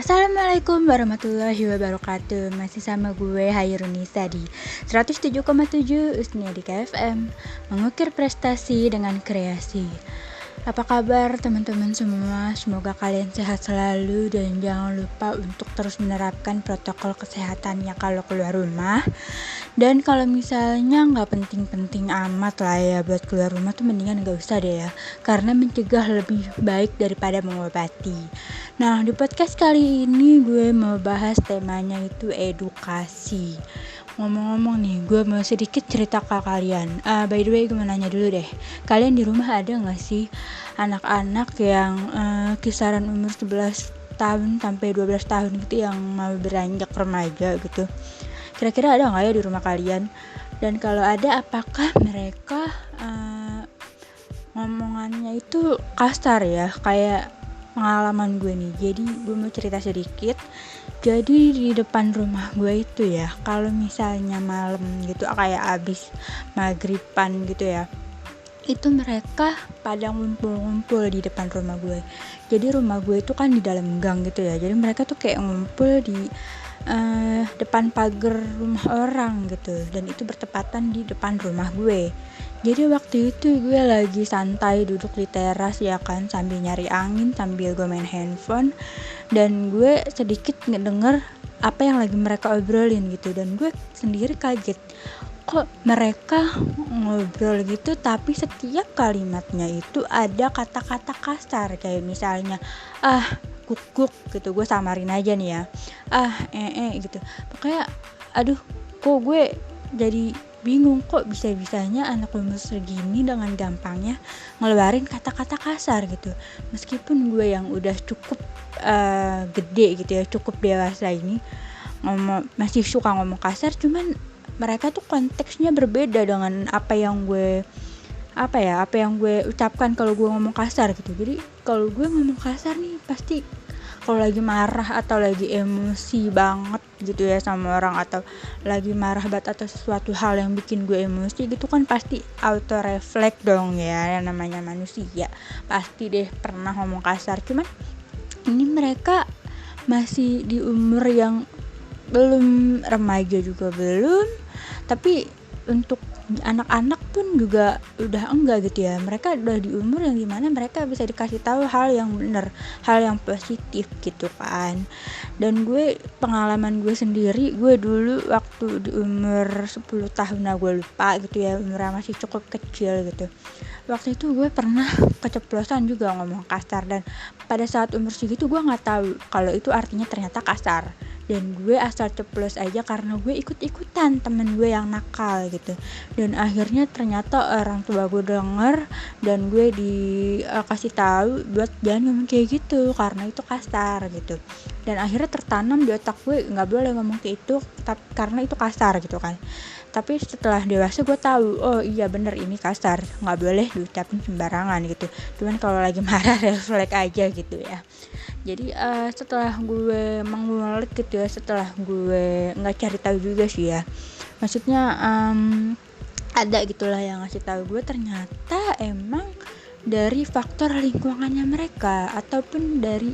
Assalamualaikum warahmatullahi wabarakatuh. Masih sama gue Hairunisa di 107,7 Usnia di KFM, mengukir prestasi dengan kreasi. Apa kabar teman-teman semua? Semoga kalian sehat selalu dan jangan lupa untuk terus menerapkan protokol kesehatannya kalau keluar rumah. Dan kalau misalnya nggak penting-penting amat lah ya buat keluar rumah tuh mendingan nggak usah deh ya, karena mencegah lebih baik daripada mengobati. Nah, di podcast kali ini gue mau bahas temanya itu edukasi. Ngomong-ngomong nih, gue mau sedikit cerita ke kalian. By the way, gue mau nanya dulu deh. Kalian di rumah ada gak sih anak-anak yang kisaran umur 11 tahun sampai 12 tahun gitu yang mau beranjak remaja gitu? Kira-kira ada gak ya di rumah kalian? Dan kalau ada, apakah mereka ngomongannya itu kasar ya? Kayak pengalaman gue nih. Jadi gue mau cerita sedikit. Jadi di depan rumah gue itu ya, kalau misalnya malam gitu kayak abis maghriban gitu ya, itu mereka pada ngumpul-ngumpul di depan rumah gue. Jadi rumah gue itu kan di dalam gang gitu ya, jadi mereka tuh kayak ngumpul di depan pagar rumah orang gitu, dan itu bertepatan di depan rumah gue. Jadi waktu itu gue lagi santai duduk di teras ya kan, sambil nyari angin, sambil gue main handphone, dan gue sedikit ngedenger apa yang lagi mereka obrolin gitu. Dan gue sendiri kaget, kok mereka ngobrol gitu tapi setiap kalimatnya itu ada kata-kata kasar, kayak misalnya guk gitu, gue samarin aja nih ya, gitu. Pokoknya aduh, kok gue jadi bingung, kok bisa-bisanya anak umur segini dengan gampangnya ngeluarin kata-kata kasar gitu. Meskipun gue yang udah cukup gede gitu ya, cukup dewasa ini, masih suka ngomong kasar, cuman mereka tuh konteksnya berbeda dengan apa yang gue ucapkan kalau gue ngomong kasar gitu. Jadi kalau gue ngomong kasar nih pasti kalau lagi marah atau lagi emosi banget gitu ya sama orang, atau lagi marah banget atau sesuatu hal yang bikin gue emosi gitu kan, pasti auto refleks dong ya, yang namanya manusia pasti deh pernah ngomong kasar. Cuman ini mereka masih di umur yang belum remaja juga belum, tapi untuk anak-anak pun juga udah enggak gitu ya. Mereka udah di umur yang dimana mereka bisa dikasih tahu hal yang benar, hal yang positif gitu kan. Dan gue, pengalaman gue sendiri, gue dulu waktu di umur 10 tahun, gue lupa gitu ya, umurnya masih cukup kecil gitu. Waktu itu gue pernah keceplosan juga ngomong kasar, dan pada saat umur segitu gue nggak tahu kalau itu artinya ternyata kasar, dan gue asal ceplos aja karena gue ikut-ikutan temen gue yang nakal gitu. Dan akhirnya ternyata orang tua gue denger, dan gue dikasih tahu buat jangan ngomong kayak gitu karena itu kasar gitu. Dan akhirnya tertanam di otak gue nggak boleh ngomong kayak itu karena itu kasar gitu kan. Tapi setelah dewasa gue tahu, oh iya bener ini kasar, nggak boleh diucapin sembarangan gitu. Cuman kalau lagi marah refleks aja gitu ya. Jadi setelah gue mengulik gitu ya, setelah gue nggak cari tahu juga sih ya, maksudnya ada gitulah yang ngasih tahu gue, ternyata emang dari faktor lingkungannya mereka ataupun dari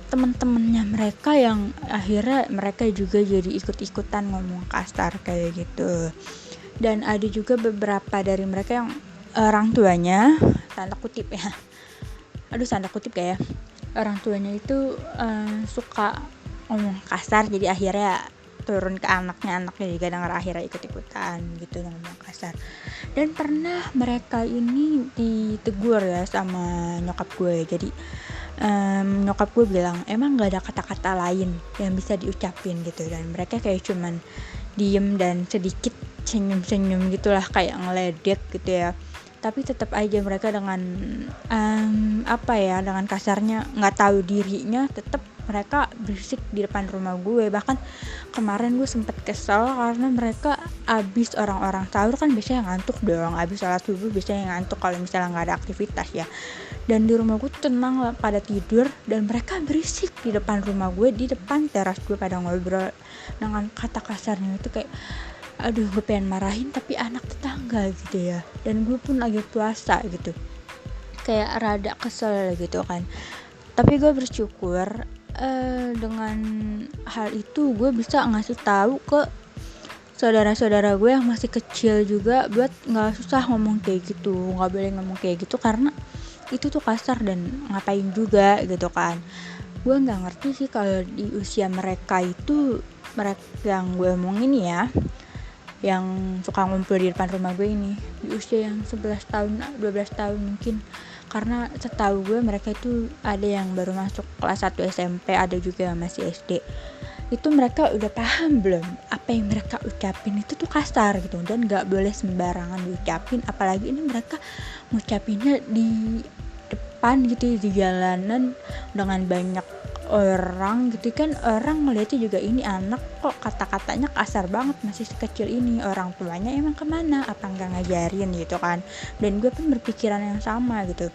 teman-temannya mereka yang akhirnya mereka juga jadi ikut-ikutan ngomong kasar kayak gitu. Dan ada juga beberapa dari mereka yang orang tuanya, tanda kutip kayak orang tuanya itu suka ngomong kasar, jadi akhirnya turun ke anaknya juga denger, akhirnya ikut-ikutan gitu ngomong kasar. Dan pernah mereka ini ditegur ya sama nyokap gue. Jadi nyokap gue bilang emang gak ada kata-kata lain yang bisa diucapin gitu, dan mereka kayak cuman diem dan sedikit senyum-senyum gitulah, kayak ngeledek gitu ya. Tapi tetap aja mereka dengan dengan kasarnya, nggak tahu dirinya, tetap mereka berisik di depan rumah gue. Bahkan kemarin gue sempet kesel karena mereka abis orang-orang sahur kan biasanya ngantuk dong, abis sholat subuh biasanya ngantuk kalau misalnya nggak ada aktivitas ya. Dan di rumah gue tenang lah, pada tidur, dan mereka berisik di depan rumah gue, di depan teras gue pada ngobrol dengan kata kasarnya itu kayak aduh, gue pengen marahin tapi anak tetangga gitu ya, dan gue pun lagi puasa gitu, kayak rada kesel gitu kan. Tapi gue bersyukur dengan hal itu gue bisa ngasih tahu ke saudara-saudara gue yang masih kecil juga buat nggak susah ngomong kayak gitu, nggak boleh ngomong kayak gitu karena itu tuh kasar dan ngapain juga gitu kan. Gue nggak ngerti sih kalau di usia mereka itu, mereka yang gue omongin ya, yang suka ngumpul di depan rumah gue ini, di usia yang 11 tahun 12 tahun mungkin, karena setahu gue mereka itu ada yang baru masuk kelas 1 SMP, ada juga yang masih SD. Itu mereka udah paham belum apa yang mereka ucapin itu tuh kasar gitu dan gak boleh sembarangan diucapin, apalagi ini mereka ngucapinnya di depan gitu di jalanan dengan banyak orang gitu kan. Orang ngeliatnya juga ini anak kok kata-katanya kasar banget, masih sekecil ini, orang tuanya emang kemana, apa nggak ngajarin gitu kan. Dan gue pun berpikiran yang sama gitu,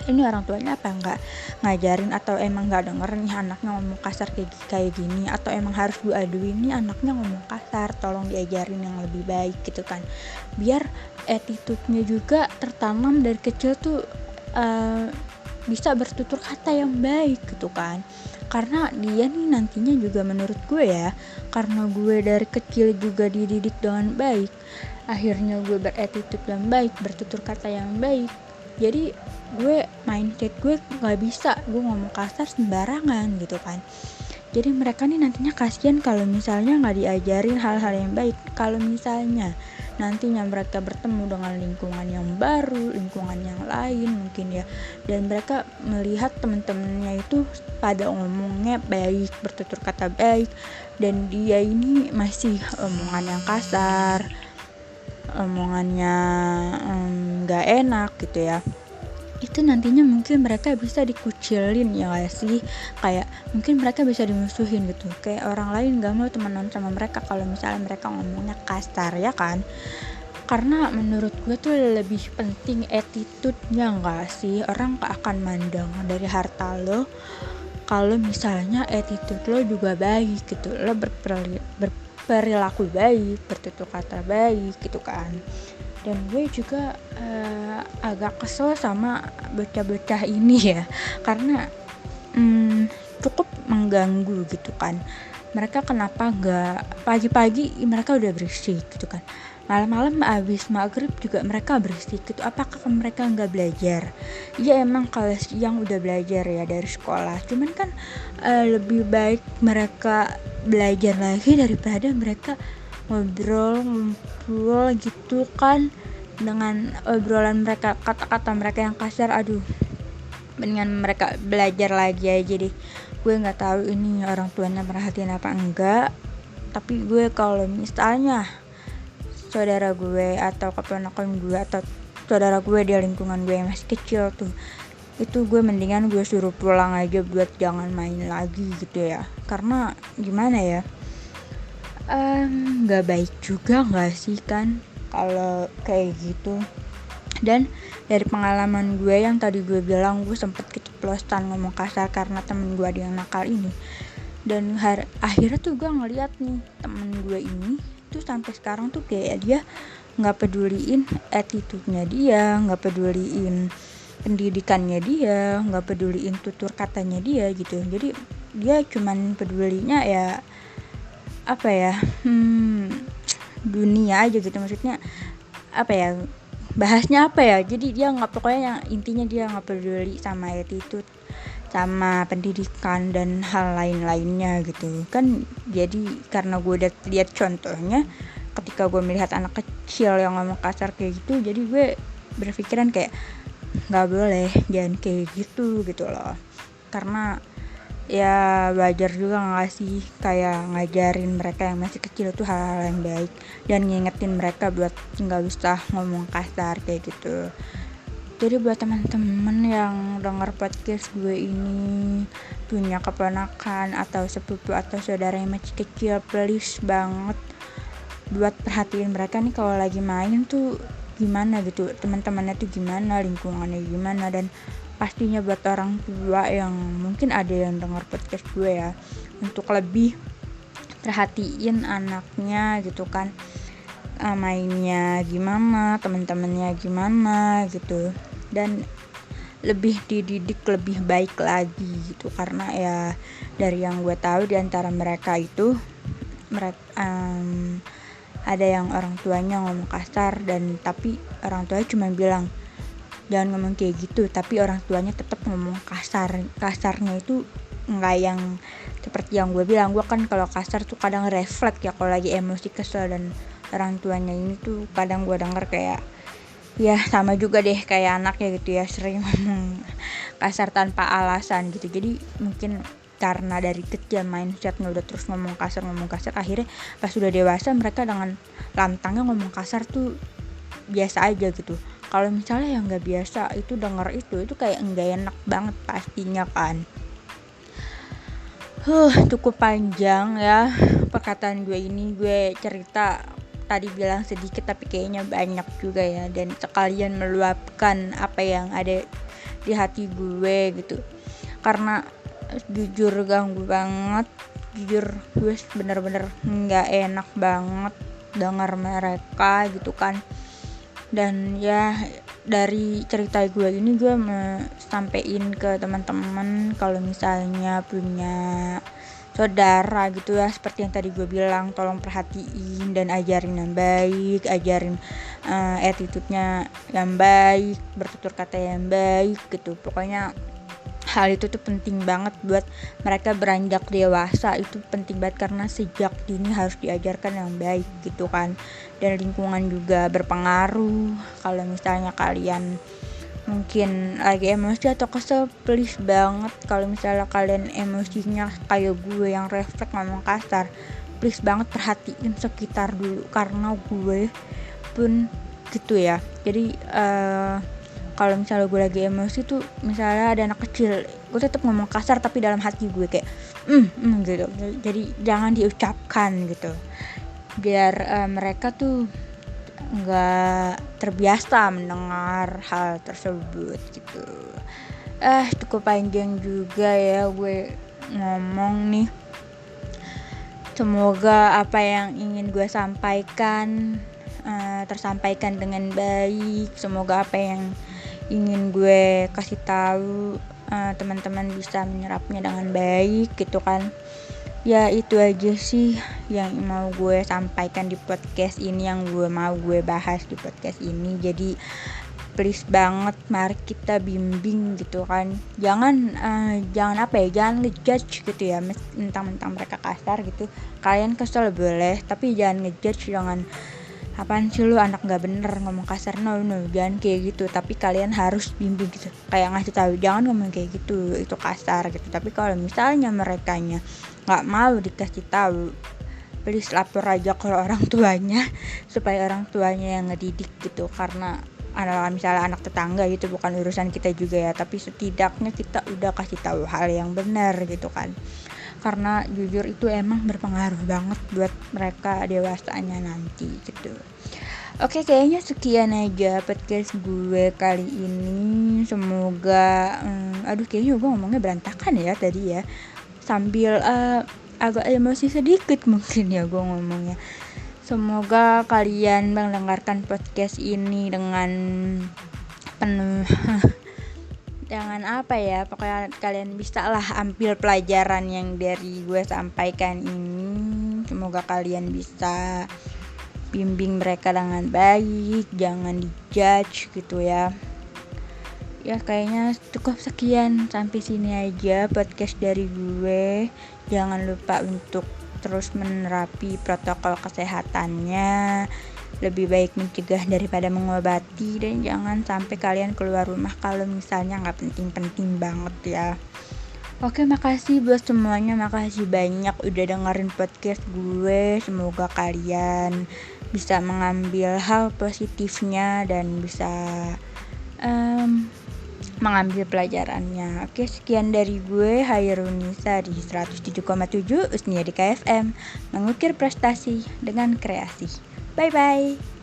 ini orang tuanya apa nggak ngajarin atau emang nggak denger nih anaknya ngomong kasar kayak gini, atau emang harus gue aduin nih anaknya ngomong kasar, tolong diajarin yang lebih baik gitu kan, biar attitude-nya juga tertanam dari kecil tuh, bisa bertutur kata yang baik gitu kan. Karena dia nih nantinya juga menurut gue ya, karena gue dari kecil juga dididik dengan baik, akhirnya gue berattitude yang baik, bertutur kata yang baik, jadi gue mindset gue nggak bisa gue ngomong kasar sembarangan gitu kan. Jadi mereka nih nantinya kasihan kalau misalnya nggak diajarin hal-hal yang baik, kalau misalnya nantinya mereka bertemu dengan lingkungan yang baru, lingkungan yang lain mungkin ya, dan mereka melihat teman-temannya itu pada ngomongnya baik, bertutur kata baik, dan dia ini masih omongan yang kasar, omongannya nggak enak gitu ya, itu nantinya mungkin mereka bisa dikucilin ya gak sih, kayak mungkin mereka bisa dimusuhin gitu, kayak orang lain gak mau temenan sama mereka kalau misalnya mereka ngomongnya kasar ya kan. Karena menurut gue tuh lebih penting attitude-nya gak sih, orang gak akan mandang dari harta lo kalau misalnya attitude lo juga baik gitu, lo berperilaku baik, bertutur kata baik gitu kan. Dan gue juga agak kesel sama bocah-bocah ini ya, karena cukup mengganggu gitu kan. Mereka kenapa nggak pagi-pagi mereka udah berisik gitu kan, malam-malam abis maghrib juga mereka berisik gitu. Apakah mereka nggak belajar? Ya emang kalau siang udah belajar ya dari sekolah, cuman kan lebih baik mereka belajar lagi daripada mereka ngobrol gitu kan, dengan obrolan mereka, kata-kata mereka yang kasar. Aduh, mendingan mereka belajar lagi aja deh. Gue nggak tahu ini orang tuanya perhatiin apa enggak, tapi gue kalau misalnya saudara gue atau keponakan gue atau saudara gue di lingkungan gue yang masih kecil tuh, itu gue mendingan gue suruh pulang aja buat jangan main lagi gitu ya. Karena gimana ya, nggak baik juga nggak sih kan kalau kayak gitu. Dan dari pengalaman gue yang tadi gue bilang, gue sempet keceplosan ngomong kasar karena temen gue ada yang nakal ini. Dan akhirnya tuh gue ngeliat nih temen gue ini tuh sampai sekarang tuh kayak dia nggak peduliin attitude-nya dia, nggak peduliin pendidikannya dia, nggak peduliin tutur katanya dia gitu. Jadi dia cuman pedulinya ya apa ya, dunia aja gitu, maksudnya apa ya, bahasnya apa ya, jadi dia nggak, pokoknya yang intinya dia nggak peduli sama attitude, sama pendidikan dan hal lain-lainnya gitu kan. Jadi karena gue udah lihat contohnya, ketika gue melihat anak kecil yang ngomong kasar kayak gitu, jadi gue berpikiran kayak nggak boleh, jangan kayak gitu loh. Karena ya wajar juga gak sih kayak ngajarin mereka yang masih kecil tuh hal-hal yang baik, dan ngingetin mereka buat gak usah ngomong kasar kayak gitu. Jadi buat teman-teman yang dengar podcast gue ini, punya keponakan atau sepupu atau saudara yang masih kecil, please banget buat perhatiin mereka nih kalau lagi main tuh gimana gitu, teman-temannya tuh gimana, lingkungannya gimana. Dan pastinya buat orang tua yang mungkin ada yang dengar podcast gue ya, untuk lebih perhatiin anaknya gitu kan, mainnya gimana, teman-temannya gimana gitu. Dan lebih dididik lebih baik lagi gitu. Karena ya dari yang gue tahu di antara mereka itu ada yang orang tuanya ngomong kasar, dan tapi orang tuanya cuma bilang jangan ngomong kayak gitu, tapi orang tuanya tetap ngomong kasarnya itu nggak yang seperti yang gue bilang. Gue kan kalau kasar tuh kadang refleks ya kalau lagi emosi kesel, dan orang tuanya ini tuh kadang gue denger kayak ya sama juga deh kayak anaknya gitu ya, sering ngomong kasar tanpa alasan gitu. Jadi mungkin karena dari kecil mindsetnya udah terus ngomong kasar, akhirnya pas udah dewasa mereka dengan lantangnya ngomong kasar tuh biasa aja gitu. Kalau misalnya yang nggak biasa itu denger itu kayak nggak enak banget pastinya kan. Cukup panjang ya perkataan gue ini. Gue cerita tadi bilang sedikit tapi kayaknya banyak juga ya, dan sekalian meluapkan apa yang ada di hati gue gitu. Karena jujur ganggu banget, jujur gue bener-bener nggak enak banget dengar mereka gitu kan. Dan ya dari cerita gue ini gue mau sampein ke teman-teman kalau misalnya punya saudara gitu ya, seperti yang tadi gue bilang, tolong perhatiin dan ajarin yang baik, ajarin attitude-nya yang baik, bertutur kata yang baik gitu. Pokoknya hal itu tuh penting banget buat mereka beranjak dewasa. Itu penting banget karena sejak dini harus diajarkan yang baik gitu kan. Dan lingkungan juga berpengaruh. Kalau misalnya kalian mungkin lagi emosi atau kesel, please banget kalau misalnya kalian emosinya kayak gue yang refleks ngomong kasar, please banget perhatiin sekitar dulu, karena gue pun gitu ya. Jadi kalau misalnya gue lagi emosi tuh, misalnya ada anak kecil, gue tetap ngomong kasar tapi dalam hati gue kayak gitu. Jadi jangan diucapkan gitu, biar mereka tuh nggak terbiasa mendengar hal tersebut gitu. Cukup panjang juga ya gue ngomong nih. Semoga apa yang ingin gue sampaikan tersampaikan dengan baik. Semoga apa yang ingin gue kasih tahu teman-teman bisa menyerapnya dengan baik gitu kan. Ya itu aja sih yang mau gue sampaikan di podcast ini, yang mau gue bahas di podcast ini. Jadi please banget mari kita bimbing gitu kan. Jangan jangan ngejudge gitu ya, mentang-mentang mereka kasar gitu. Kalian kesel boleh, tapi jangan ngejudge, jangan apaan sih lu anak nggak bener ngomong kasar, no jangan kayak gitu. Tapi kalian harus bimbing gitu, kayak ngasih tahu jangan ngomong kayak gitu, itu kasar gitu. Tapi kalau misalnya merekanya nggak mau dikasih tahu, please lapor aja ke orang tuanya supaya orang tuanya yang ngedidik gitu. Karena misalnya anak tetangga gitu, bukan urusan kita juga ya, tapi setidaknya kita udah kasih tahu hal yang benar gitu kan. Karena jujur itu emang berpengaruh banget buat mereka dewasanya nanti gitu. Oke, kayaknya sekian aja podcast gue kali ini. Semoga kayaknya gue ngomongnya berantakan ya tadi ya, sambil agak emosi sedikit mungkin ya gue ngomongnya. Semoga kalian mendengarkan podcast ini dengan penuh jangan pokoknya kalian bisa lah ambil pelajaran yang dari gue sampaikan ini. Semoga kalian bisa bimbing mereka dengan baik, jangan dijudge gitu ya. Ya kayaknya cukup sekian, sampai sini aja podcast dari gue. Jangan lupa untuk terus menerapi protokol kesehatannya. Lebih baik mencegah daripada mengobati, dan jangan sampai kalian keluar rumah kalau misalnya nggak penting-penting banget ya. Oke, makasih buat semuanya, makasih banyak udah dengerin podcast gue. Semoga kalian bisa mengambil hal positifnya dan bisa mengambil pelajarannya. Oke, sekian dari gue, Hairunisa di 107,7 Usnia di KFM, mengukir prestasi dengan kreasi. Bye-bye.